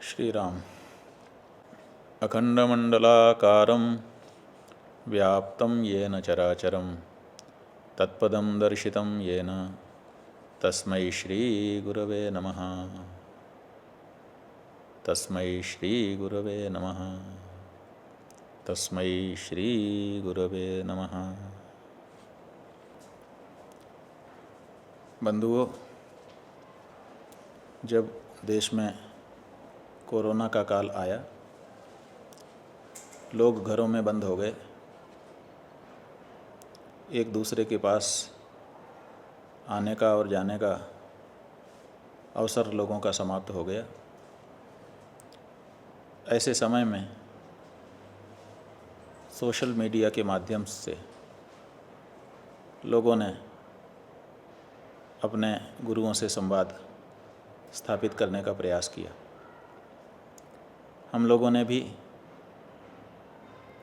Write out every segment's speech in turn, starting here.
श्रीराम। अखंडमंडलाकारं व्याप्तं येन चराचरं तत्पदं दर्शितं येन तस्मै श्रीगुरवे नमः। तस्मै श्रीगुरवे नमः। तस्मै श्रीगुरवे नमः। बंधुओं, जब देश में कोरोना का काल आया, लोग घरों में बंद हो गए, एक दूसरे के पास आने का और जाने का अवसर लोगों का समाप्त हो गया। ऐसे समय में सोशल मीडिया के माध्यम से लोगों ने अपने गुरुओं से संवाद स्थापित करने का प्रयास किया। हम लोगों ने भी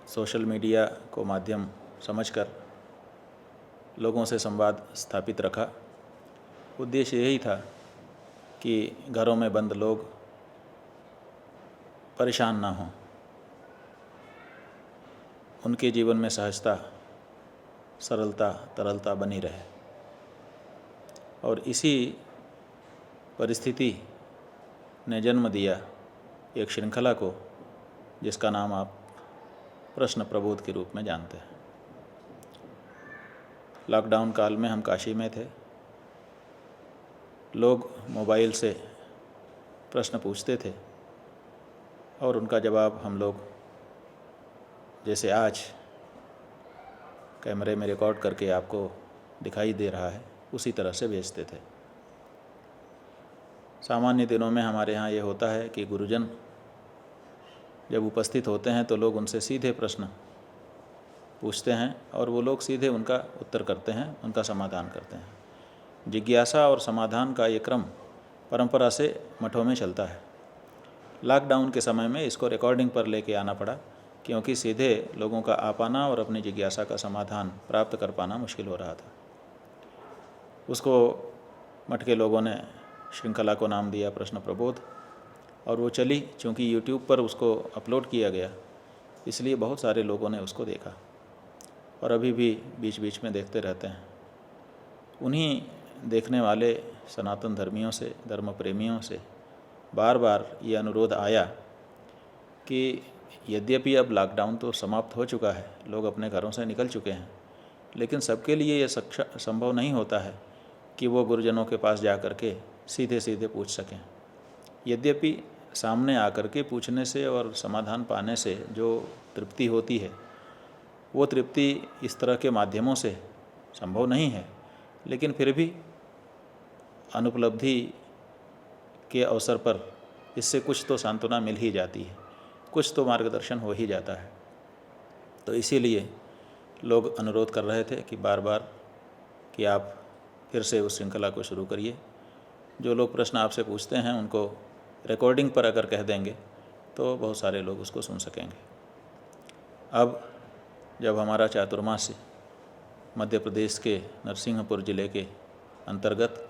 सोशल मीडिया को माध्यम समझकर लोगों से संवाद स्थापित रखा। उद्देश्य यही था कि घरों में बंद लोग परेशान ना हों, उनके जीवन में सहजता, सरलता, तरलता बनी रहे। और इसी परिस्थिति ने जन्म दिया एक श्रृंखला को, जिसका नाम आप प्रश्न प्रबोध के रूप में जानते हैं। लॉकडाउन काल में हम काशी में थे। लोग मोबाइल से प्रश्न पूछते थे और उनका जवाब हम लोग जैसे आज कैमरे में रिकॉर्ड करके आपको दिखाई दे रहा है, उसी तरह से भेजते थे। सामान्य दिनों में हमारे यहाँ ये होता है कि गुरुजन जब उपस्थित होते हैं तो लोग उनसे सीधे प्रश्न पूछते हैं और वो लोग सीधे उनका उत्तर करते हैं, उनका समाधान करते हैं। जिज्ञासा और समाधान का ये क्रम परंपरा से मठों में चलता है। लॉकडाउन के समय में इसको रिकॉर्डिंग पर लेके आना पड़ा, क्योंकि सीधे लोगों का आ पाना और अपनी जिज्ञासा का समाधान प्राप्त कर पाना मुश्किल हो रहा था। उसको मठ के लोगों ने श्रृंखला को नाम दिया प्रश्न प्रबोध, और वो चली। चूँकि यूट्यूब पर उसको अपलोड किया गया, इसलिए बहुत सारे लोगों ने उसको देखा और अभी भी बीच बीच में देखते रहते हैं। उन्हीं देखने वाले सनातन धर्मियों से, धर्म प्रेमियों से बार बार ये अनुरोध आया कि यद्यपि अब लॉकडाउन तो समाप्त हो चुका है, लोग अपने घरों से निकल चुके हैं, लेकिन सबके लिए ये संभव नहीं होता है कि वो गुरुजनों के पास जा कर के सीधे सीधे पूछ सकें। यद्यपि सामने आकर के पूछने से और समाधान पाने से जो तृप्ति होती है, वो तृप्ति इस तरह के माध्यमों से संभव नहीं है, लेकिन फिर भी अनुपलब्धि के अवसर पर इससे कुछ तो सांत्वना मिल ही जाती है, कुछ तो मार्गदर्शन हो ही जाता है। तो इसीलिए लोग अनुरोध कर रहे थे कि बार बार कि आप फिर से उस श्रृंखला को शुरू करिए। जो लोग प्रश्न आपसे पूछते हैं उनको रिकॉर्डिंग पर अगर कह देंगे तो बहुत सारे लोग उसको सुन सकेंगे। अब जब हमारा चातुर्मास्य मध्य प्रदेश के नरसिंहपुर जिले के अंतर्गत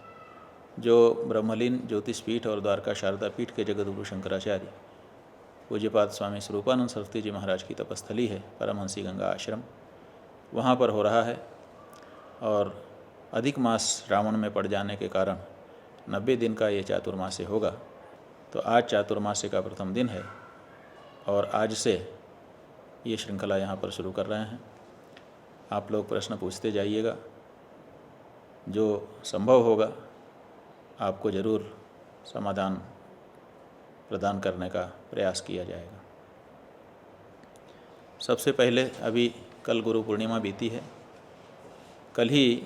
जो ब्रह्मलीन ज्योतिष पीठ और द्वारका शारदा पीठ के जगतगुरु शंकराचार्य पूज्यपाद स्वामी स्वरूपानंद सरस्वती जी महाराज की तपस्थली है, परमहंसी गंगा आश्रम, वहाँ पर हो रहा है। और अधिक मास श्रावण में पड़ जाने के कारण 90 दिन का ये चातुर्मास्य होगा। तो आज चातुर्मास्य का प्रथम दिन है और आज से ये श्रृंखला यहाँ पर शुरू कर रहे हैं। आप लोग प्रश्न पूछते जाइएगा, जो संभव होगा आपको ज़रूर समाधान प्रदान करने का प्रयास किया जाएगा। सबसे पहले अभी कल गुरु पूर्णिमा बीती है। कल ही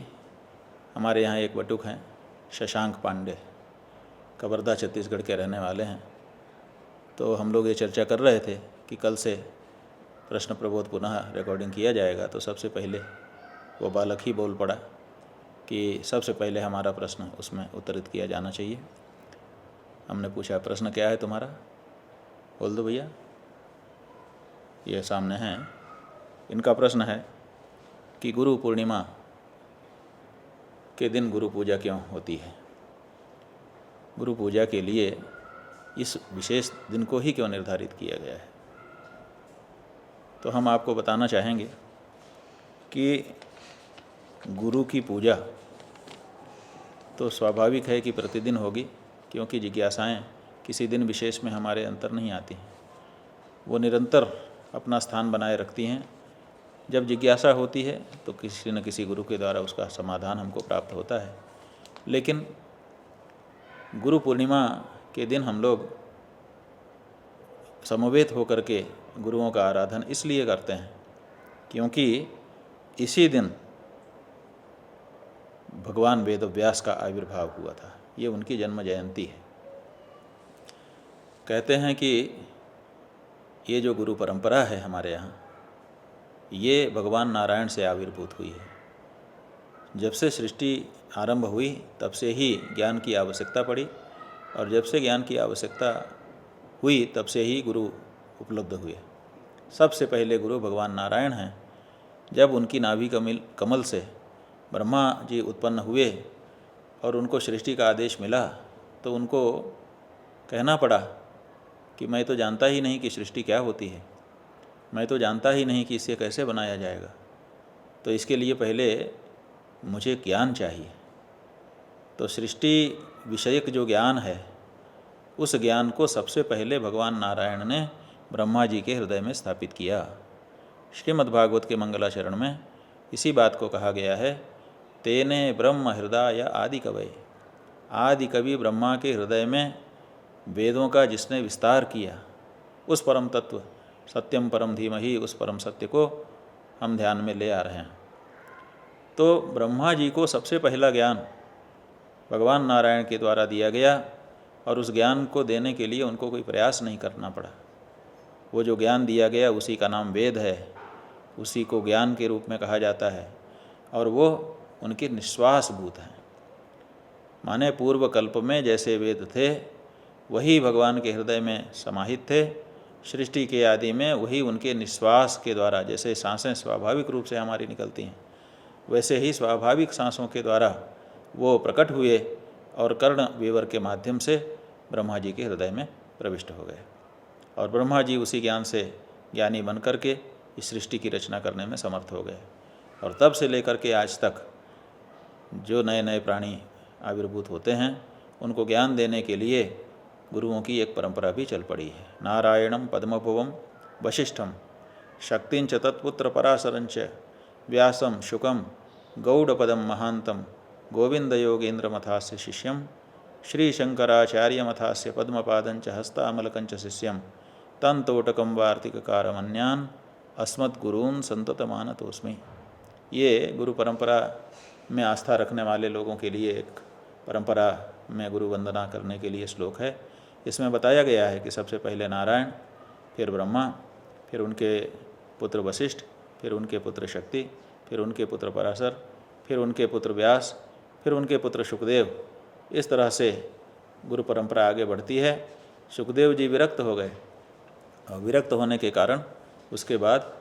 हमारे यहाँ एक बटुक हैं, शशांक पांडे, कवर्धा छत्तीसगढ़ के रहने वाले हैं। तो हम लोग ये चर्चा कर रहे थे कि कल से प्रश्न प्रबोध पुनः रिकॉर्डिंग किया जाएगा। तो सबसे पहले वो बालक ही बोल पड़ा कि सबसे पहले हमारा प्रश्न उसमें उत्तरित किया जाना चाहिए। हमने पूछा, प्रश्न क्या है तुम्हारा? बोल दो भैया। ये सामने हैं। इनका प्रश्न है कि गुरु पूर्णिमा के दिन गुरु पूजा क्यों होती है। गुरु पूजा के लिए इस विशेष दिन को ही क्यों निर्धारित किया गया है? तो हम आपको बताना चाहेंगे कि गुरु की पूजा तो स्वाभाविक है कि प्रतिदिन होगी, क्योंकि जिज्ञासाएं किसी दिन विशेष में हमारे अंतर नहीं आती हैं, वो निरंतर अपना स्थान बनाए रखती हैं। जब जिज्ञासा होती है तो किसी न किसी गुरु के द्वारा उसका समाधान हमको प्राप्त होता है। लेकिन गुरु पूर्णिमा के दिन हम लोग समवेत होकर के गुरुओं का आराधन इसलिए करते हैं क्योंकि इसी दिन भगवान वेदव्यास का आविर्भाव हुआ था। ये उनकी जन्म जयंती है। कहते हैं कि ये जो गुरु परंपरा है हमारे यहाँ, ये भगवान नारायण से आविर्भूत हुई है। जब से सृष्टि आरंभ हुई तब से ही ज्ञान की आवश्यकता पड़ी, और जब से ज्ञान की आवश्यकता हुई तब से ही गुरु उपलब्ध हुए। सबसे पहले गुरु भगवान नारायण हैं। जब उनकी नाभि कमल से ब्रह्मा जी उत्पन्न हुए और उनको सृष्टि का आदेश मिला तो उनको कहना पड़ा कि मैं तो जानता ही नहीं कि सृष्टि क्या होती है, मैं तो जानता ही नहीं कि इसे कैसे बनाया जाएगा, तो इसके लिए पहले मुझे ज्ञान चाहिए। तो सृष्टि विषयक जो ज्ञान है, उस ज्ञान को सबसे पहले भगवान नारायण ने ब्रह्मा जी के हृदय में स्थापित किया। श्रीमद्भागवत के मंगलाचरण में इसी बात को कहा गया है, तेने ब्रह्म हृदय आदि कवये। आदि कवि ब्रह्मा के हृदय में वेदों का जिसने विस्तार किया, उस परम तत्व सत्यम परम धीमहि, उस परम सत्य को हम ध्यान में ले आ रहे हैं। तो ब्रह्मा जी को सबसे पहला ज्ञान भगवान नारायण के द्वारा दिया गया, और उस ज्ञान को देने के लिए उनको कोई प्रयास नहीं करना पड़ा। वो जो ज्ञान दिया गया उसी का नाम वेद है, उसी को ज्ञान के रूप में कहा जाता है, और वो उनके निश्वासभूत हैं। माने पूर्व कल्प में जैसे वेद थे वही भगवान के हृदय में समाहित थे। सृष्टि के आदि में वही उनके निश्वास के द्वारा, जैसे सांसें स्वाभाविक रूप से हमारी निकलती हैं, वैसे ही स्वाभाविक सांसों के द्वारा वो प्रकट हुए और कर्ण विवर के माध्यम से ब्रह्मा जी के हृदय में प्रविष्ट हो गए। और ब्रह्मा जी उसी ज्ञान से ज्ञानी बन कर के इस सृष्टि की रचना करने में समर्थ हो गए। और तब से लेकर के आज तक जो नए नए प्राणी आविर्भूत होते हैं, उनको ज्ञान देने के लिए गुरुओं की एक परंपरा भी चल पड़ी है। नारायणम पद्मभुवम वशिष्ठम शक्तिंच तत्पुत्र पराशरंच व्यासम शुकम गौड़पदम महांतम गोविंद योगेंद्र मथास्य शिष्यम श्रीशंकराचार्य मथास्य पद्मपादंच हस्तामलकंच शिष्यम तंतोटकम वार्तिककारमन्यान अस्मद्गुरून् संततमानतोस्मि। ये गुरु परंपरा में आस्था रखने वाले लोगों के लिए एक परंपरा में गुरु वंदना करने के लिए श्लोक है। इसमें बताया गया है कि सबसे पहले नारायण, फिर ब्रह्मा, फिर उनके पुत्र वशिष्ठ, फिर उनके पुत्र शक्ति, फिर उनके पुत्र पराशर, फिर उनके पुत्र व्यास, फिर उनके पुत्र शुकदेव। इस तरह से गुरु परंपरा आगे बढ़ती है। शुकदेव जी विरक्त हो गए, और विरक्त होने के कारण उसके बाद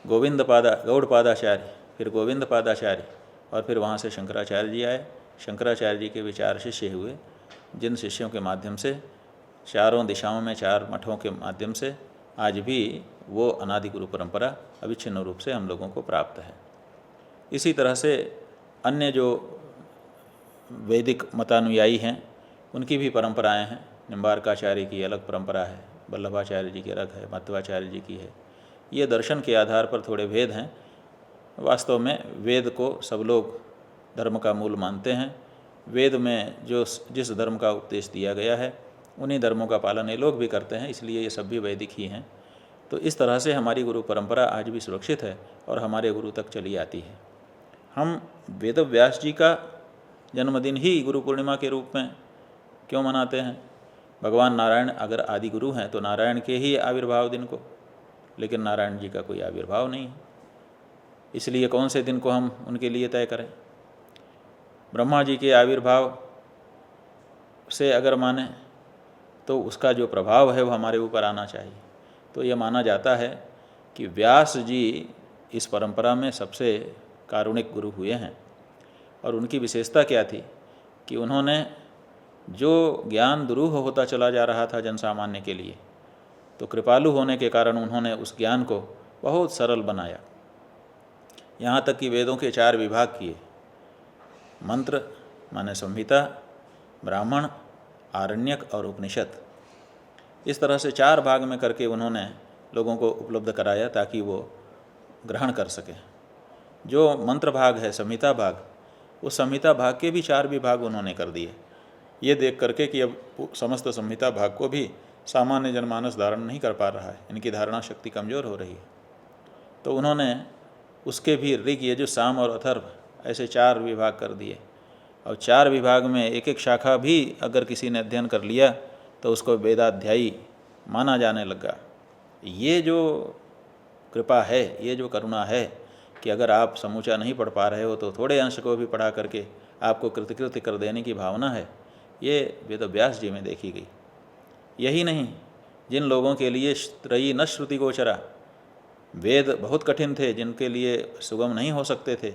गौड़पादाचार्य, फिर गोविंदपादाचार्य, और फिर वहाँ से शंकराचार्य जी आए। शंकराचार्य जी के विचार शिष्य हुए, जिन शिष्यों के माध्यम से चारों दिशाओं में 4 मठों के माध्यम से आज भी वो अनादि गुरु परंपरा अविच्छिन्न रूप से हम लोगों को प्राप्त है। इसी तरह से अन्य जो वैदिक मतानुयायी हैं उनकी भी परंपराएं हैं। निम्बार्काचार्य की अलग परंपरा है, वल्लभाचार्य जी की अलग है, माध्वाचार्य जी की है। ये दर्शन के आधार पर थोड़े भेद हैं। वास्तव में वेद को सब लोग धर्म का मूल मानते हैं। वेद में जिस धर्म का उपदेश दिया गया है उन्हीं धर्मों का पालन ये लोग भी करते हैं, इसलिए ये सब भी वैदिक ही हैं। तो इस तरह से हमारी गुरु परंपरा आज भी सुरक्षित है और हमारे गुरु तक चली आती है। हम वेदव्यास जी का जन्मदिन ही गुरु पूर्णिमा के रूप में क्यों मनाते हैं? भगवान नारायण अगर आदि गुरु हैं तो नारायण के ही आविर्भाव दिन को, लेकिन नारायण जी का कोई आविर्भाव नहीं है, इसलिए कौन से दिन को हम उनके लिए तय करें? ब्रह्मा जी के आविर्भाव से अगर माने तो उसका जो प्रभाव है वो हमारे ऊपर आना चाहिए। तो ये माना जाता है कि व्यास जी इस परंपरा में सबसे कारुणिक गुरु हुए हैं। और उनकी विशेषता क्या थी कि उन्होंने जो ज्ञान दुरूह होता चला जा रहा था जन सामान्य के लिए, तो कृपालु होने के कारण उन्होंने उस ज्ञान को बहुत सरल बनाया। यहाँ तक कि वेदों के 4 विभाग किए, मंत्र माने संहिता, ब्राह्मण, आरण्यक और उपनिषद। इस तरह से 4 भाग में करके उन्होंने लोगों को उपलब्ध कराया ताकि वो ग्रहण कर सकें। जो मंत्र भाग है, संहिता भाग, उस संहिता भाग के भी 4 विभाग उन्होंने कर दिए, ये देख करके कि अब समस्त संहिता भाग को भी सामान्य जनमानस धारण नहीं कर पा रहा है, इनकी धारणा शक्ति कमज़ोर हो रही है। तो उन्होंने उसके भी ऋग, यजुः, साम और अथर्व ऐसे 4 विभाग कर दिए। और 4 विभाग में एक एक शाखा भी अगर किसी ने अध्ययन कर लिया तो उसको वेदाध्यायी माना जाने लगा। ये जो कृपा है, ये जो करुणा है कि अगर आप समूचा नहीं पढ़ पा रहे हो तो थोड़े अंश को भी पढ़ा करके आपको कृतकृत्य कर देने की भावना है, ये वेदव्यास जी में देखी गई। यही नहीं, जिन लोगों के लिए त्रयी न श्रुति गोचरा, वेद बहुत कठिन थे, जिनके लिए सुगम नहीं हो सकते थे,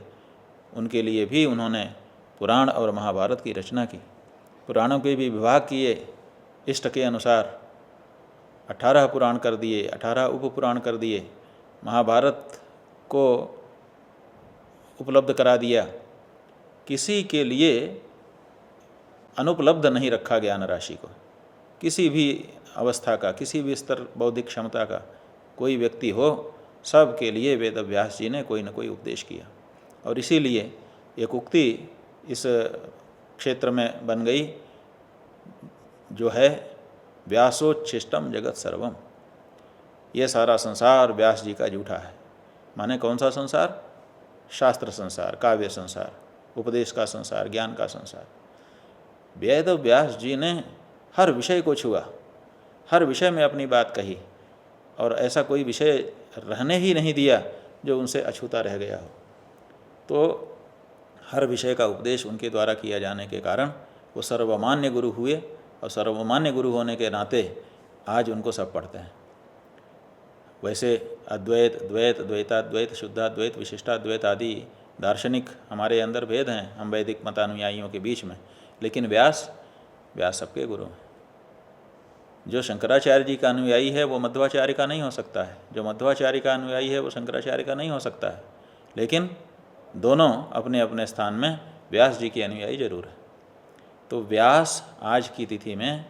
उनके लिए भी उन्होंने पुराण और महाभारत की रचना की। पुराणों के भी विभाग किए, इष्ट के अनुसार 18 पुराण कर दिए, 18 उपपुराण कर दिए, महाभारत को उपलब्ध करा दिया। किसी के लिए अनुपलब्ध नहीं रखा ज्ञान राशि को। किसी भी अवस्था का, किसी भी स्तर बौद्धिक क्षमता का कोई व्यक्ति हो, सब के लिए वेदव्यास जी ने कोई न कोई उपदेश किया। और इसीलिए एक उक्ति इस क्षेत्र में बन गई जो है, व्यासोच्छिष्टम जगत सर्वम। ये सारा संसार व्यास जी का जूठा है। माने कौन सा संसार? शास्त्र संसार, काव्य संसार, उपदेश का संसार, ज्ञान का संसार। वेद व्यास जी ने हर विषय को छुआ, हर विषय में अपनी बात कही, और ऐसा कोई विषय रहने ही नहीं दिया जो उनसे अछूता रह गया हो। तो हर विषय का उपदेश उनके द्वारा किया जाने के कारण वो सर्वमान्य गुरु हुए, और सर्वमान्य गुरु होने के नाते आज उनको सब पढ़ते हैं। वैसे अद्वैत, द्वैत, द्वैताद्वैत, शुद्धाद्वैत, विशिष्टाद्वैत आदि दार्शनिक हमारे अंदर भेद हैं हम वैदिक मतानुयायियों के बीच में, लेकिन व्यास सबके गुरु हैं। जो शंकराचार्य जी का अनुयायी है वो मध्वाचार्य का नहीं हो सकता है, जो मध्वाचार्य का अनुयायी है वो शंकराचार्य का नहीं हो सकता है, लेकिन दोनों अपने अपने स्थान में व्यास जी के अनुयायी जरूर है। तो व्यास आज की तिथि में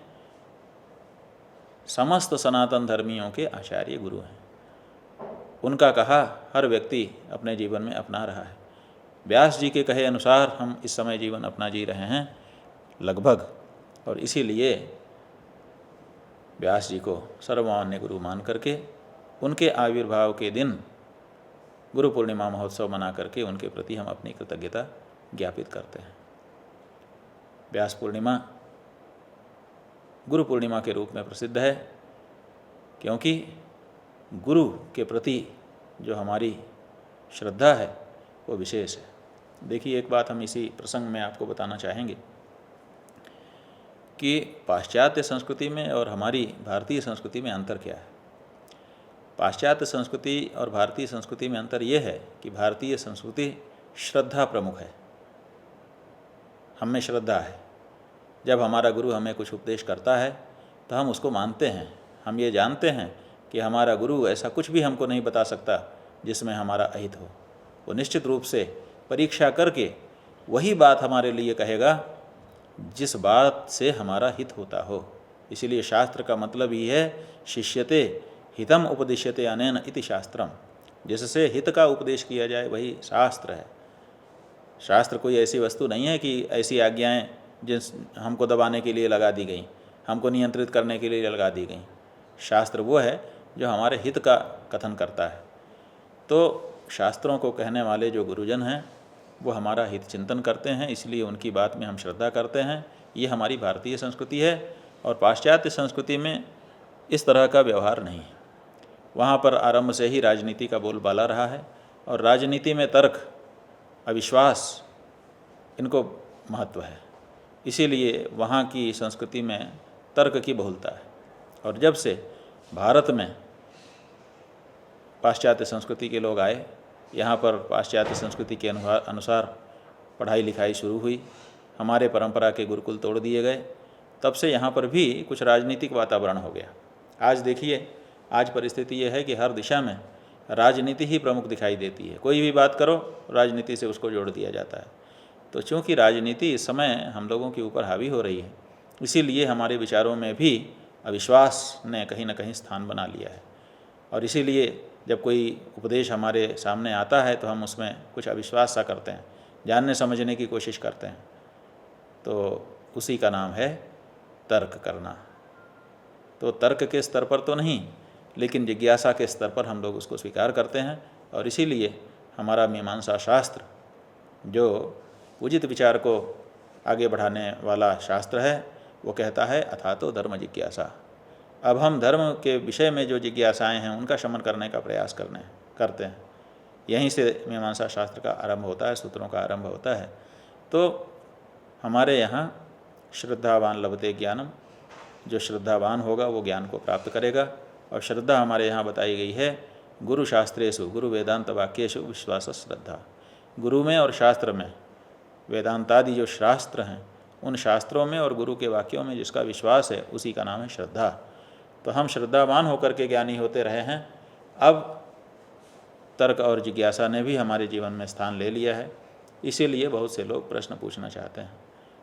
समस्त सनातन धर्मियों के आचार्य गुरु हैं। उनका कहा हर व्यक्ति अपने जीवन में अपना रहा है। व्यास जी के कहे अनुसार हम इस समय जीवन अपना जी रहे हैं लगभग, और इसीलिए व्यास जी को सर्वमान्य गुरु मान करके उनके आविर्भाव के दिन गुरु पूर्णिमा महोत्सव मना करके उनके प्रति हम अपनी कृतज्ञता ज्ञापित करते हैं। व्यास पूर्णिमा गुरु पूर्णिमा के रूप में प्रसिद्ध है, क्योंकि गुरु के प्रति जो हमारी श्रद्धा है वो विशेष है। देखिए, एक बात हम इसी प्रसंग में आपको बताना चाहेंगे कि पाश्चात्य संस्कृति में और हमारी भारतीय संस्कृति में अंतर क्या है। पाश्चात्य संस्कृति और भारतीय संस्कृति में अंतर ये है कि भारतीय संस्कृति श्रद्धा प्रमुख है, हम में श्रद्धा है। जब हमारा गुरु हमें कुछ उपदेश करता है तो हम उसको मानते हैं। हम ये जानते हैं कि हमारा गुरु ऐसा कुछ भी हमको नहीं बता सकता जिसमें हमारा अहित हो। वो निश्चित रूप से परीक्षा करके वही बात हमारे लिए कहेगा जिस बात से हमारा हित होता हो। इसीलिए शास्त्र का मतलब ही है शिष्यते हितम उपदिश्यते अनेन इति शास्त्रम। जिससे हित का उपदेश किया जाए वही शास्त्र है। शास्त्र कोई ऐसी वस्तु नहीं है कि ऐसी आज्ञाएं जिस हमको दबाने के लिए लगा दी गई, हमको नियंत्रित करने के लिए लगा दी गई। शास्त्र वो है जो हमारे हित का कथन करता है। तो शास्त्रों को कहने वाले जो गुरुजन हैं वो हमारा हित चिंतन करते हैं, इसलिए उनकी बात में हम श्रद्धा करते हैं। ये हमारी भारतीय संस्कृति है। और पाश्चात्य संस्कृति में इस तरह का व्यवहार नहीं है। वहाँ पर आरंभ से ही राजनीति का बोलबाला रहा है, और राजनीति में तर्क, अविश्वास, इनको महत्व है। इसीलिए वहाँ की संस्कृति में तर्क की बहुलता है। और जब से भारत में पाश्चात्य संस्कृति के लोग आए, यहाँ पर पाश्चात्य संस्कृति के अनुसार पढ़ाई लिखाई शुरू हुई, हमारे परंपरा के गुरुकुल तोड़ दिए गए, तब से यहाँ पर भी कुछ राजनीतिक वातावरण हो गया। आज देखिए, आज परिस्थिति ये है कि हर दिशा में राजनीति ही प्रमुख दिखाई देती है। कोई भी बात करो राजनीति से उसको जोड़ दिया जाता है। तो चूँकि राजनीति इस समय हम लोगों के ऊपर हावी हो रही है, इसीलिए हमारे विचारों में भी अविश्वास ने कहीं न कहीं स्थान बना लिया है। और इसीलिए जब कोई उपदेश हमारे सामने आता है तो हम उसमें कुछ अविश्वास सा करते हैं, जानने समझने की कोशिश करते हैं। तो उसी का नाम है तर्क करना। तो तर्क के स्तर पर तो नहीं, लेकिन जिज्ञासा के स्तर पर हम लोग उसको स्वीकार करते हैं। और इसीलिए हमारा मीमांसा शास्त्र जो उचित विचार को आगे बढ़ाने वाला शास्त्र है, वो कहता है अथा तो धर्म जिज्ञासा। अब हम धर्म के विषय में जो जिज्ञासाएं हैं उनका शमन करने का प्रयास करते हैं। यहीं से मीमांसा शास्त्र का आरंभ होता है, सूत्रों का आरंभ होता है। तो हमारे यहाँ श्रद्धावान लभते ज्ञानम, जो श्रद्धावान होगा वो ज्ञान को प्राप्त करेगा। और श्रद्धा हमारे यहाँ बताई गई है गुरु शास्त्रेषु गुरु वेदांत वाक्येषु विश्वास श्रद्धा। गुरु में और शास्त्र में, वेदांतादि जो शास्त्र हैं उन शास्त्रों में और गुरु के वाक्यों में जिसका विश्वास है उसी का नाम है श्रद्धा। तो हम श्रद्धावान होकर के ज्ञानी होते रहे हैं। अब तर्क और जिज्ञासा ने भी हमारे जीवन में स्थान ले लिया है। इसीलिए बहुत से लोग प्रश्न पूछना चाहते हैं।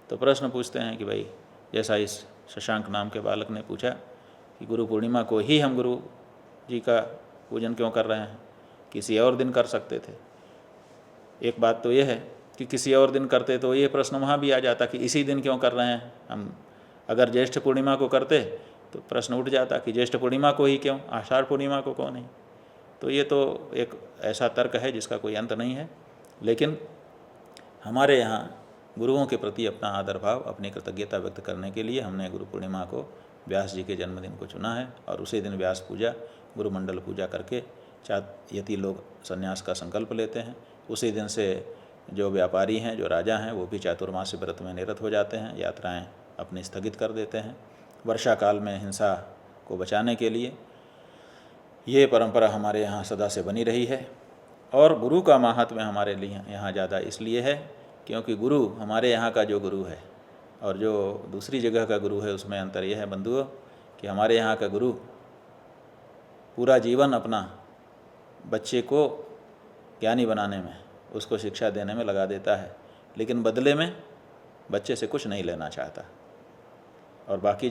तो प्रश्न पूछते हैं कि भाई, जैसा इस शशांक नाम के बालक ने पूछा कि गुरु पूर्णिमा को ही हम गुरु जी का पूजन क्यों कर रहे हैं, किसी और दिन कर सकते थे। एक बात तो यह है कि किसी और दिन करते तो ये प्रश्न वहाँ भी आ जाता कि इसी दिन क्यों कर रहे हैं हम। अगर ज्येष्ठ पूर्णिमा को करते तो प्रश्न उठ जाता कि ज्येष्ठ पूर्णिमा को ही क्यों, आषाढ़ पूर्णिमा को क्यों नहीं। तो ये तो एक ऐसा तर्क है जिसका कोई अंत नहीं है। लेकिन हमारे यहाँ गुरुओं के प्रति अपना आदर भाव, अपनी कृतज्ञता व्यक्त करने के लिए हमने गुरु पूर्णिमा को व्यास जी के जन्मदिन को चुना है। और उसी दिन व्यास पूजा, गुरुमंडल पूजा करके यति लोग संन्यास का संकल्प लेते हैं। उसी दिन से जो व्यापारी हैं, जो राजा हैं, वो भी चातुर्मास्य व्रत में निरत हो जाते हैं, यात्राएं अपनी स्थगित कर देते हैं। वर्षा काल में हिंसा को बचाने के लिए ये परंपरा हमारे यहाँ सदा से बनी रही है। और गुरु का महात्म्य हमारे लिए यहाँ ज़्यादा इसलिए है क्योंकि गुरु हमारे यहाँ का जो गुरु है और जो दूसरी जगह का गुरु है उसमें अंतर यह है बंधुओं कि हमारे यहाँ का गुरु पूरा जीवन अपना बच्चे को ज्ञानी बनाने में, उसको शिक्षा देने में लगा देता है, लेकिन बदले में बच्चे से कुछ नहीं लेना चाहता। और बाकी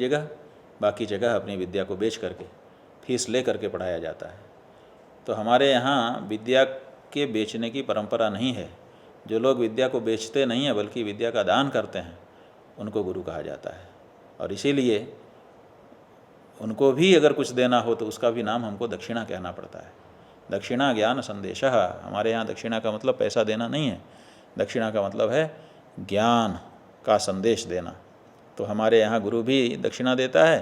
जगह अपनी विद्या को बेच करके, फीस ले करके पढ़ाया जाता है। तो हमारे यहाँ विद्या के बेचने की परंपरा नहीं है। जो लोग विद्या को बेचते नहीं हैं बल्कि विद्या का दान करते हैं, उनको गुरु कहा जाता है। और इसीलिए उनको भी अगर कुछ देना हो तो उसका भी नाम हमको दक्षिणा कहना पड़ता है। दक्षिणा ज्ञान संदेशः। हमारे यहाँ दक्षिणा का मतलब पैसा देना नहीं है, दक्षिणा का मतलब है ज्ञान का संदेश देना। तो हमारे यहाँ गुरु भी दक्षिणा देता है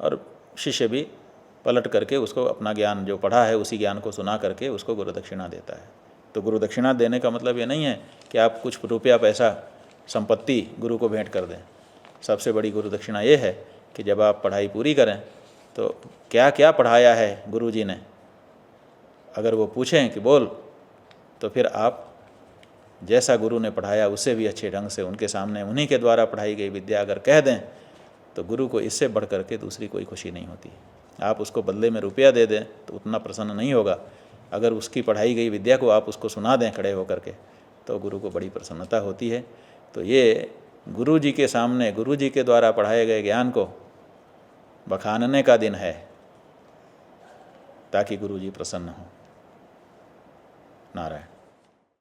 और शिष्य भी पलट करके उसको अपना ज्ञान जो पढ़ा है उसी ज्ञान को सुना करके उसको गुरु दक्षिणा देता है। तो गुरु दक्षिणा देने का मतलब ये नहीं है कि आप कुछ रुपया पैसा संपत्ति गुरु को भेंट कर दें। सबसे बड़ी गुरु दक्षिणा ये है कि जब आप पढ़ाई पूरी करें तो क्या क्या पढ़ाया है गुरु जी ने, अगर वो पूछें कि बोल, तो फिर आप जैसा गुरु ने पढ़ाया उससे भी अच्छे ढंग से उनके सामने उन्हीं के द्वारा पढ़ाई गई विद्या अगर कह दें तो गुरु को इससे बढ़ करके दूसरी कोई खुशी नहीं होती। आप उसको बदले में रुपया दे दें तो उतना प्रसन्न नहीं होगा। अगर उसकी पढ़ाई गई विद्या को आप उसको सुना दें खड़े होकर के तो गुरु को बड़ी प्रसन्नता होती है। तो ये गुरु जी के सामने गुरु जी के द्वारा पढ़ाए गए ज्ञान को बखानने का दिन है ताकि गुरु जी प्रसन्न हों। नारायण।